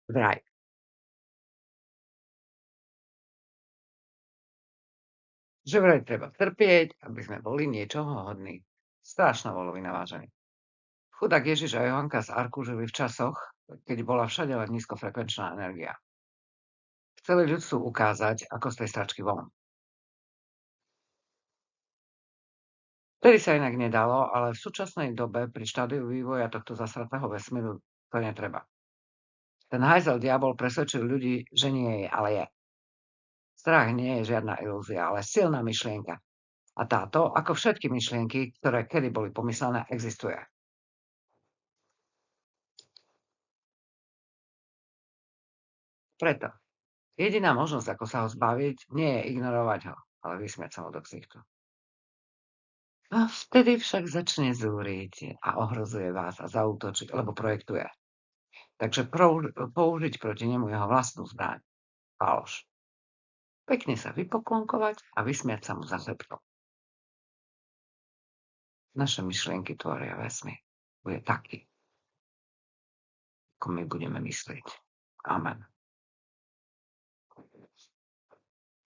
Vraj. Že vraj treba trpieť, aby sme boli niečoho hodní. Strašná volovina, vážený. Chudák Ježiš a Johanka z Arku žili v časoch, keď bola všade len nízkofrekvenčná energia. Chceli ľudstvu ukázať, ako z tej stračky von. Vtedy sa inak nedalo, ale v súčasnej dobe pri štádiu vývoja tohto zasratého vesmíru to netreba. Ten hajzel diabol presvedčil ľudí, že nie je, ale je. Strach nie je žiadna ilúzia, ale silná myšlienka. A táto, ako všetky myšlienky, ktoré kedy boli pomyslené, existuje. Preto jediná možnosť, ako sa ho zbaviť, nie je ignorovať ho, ale vysmiať sa mu do ksichtu. A vtedy však začne zúriť a ohrozuje vás a zaútočí, lebo projektuje. Takže použiť proti nemu jeho vlastnú zbraň. Faloš. Pekne sa vypoklonkovať a vysmiať sa mu za chrbtom. Naše myšlienky tvoria vesmír. Bude taký, ako my budeme myslieť. Amen.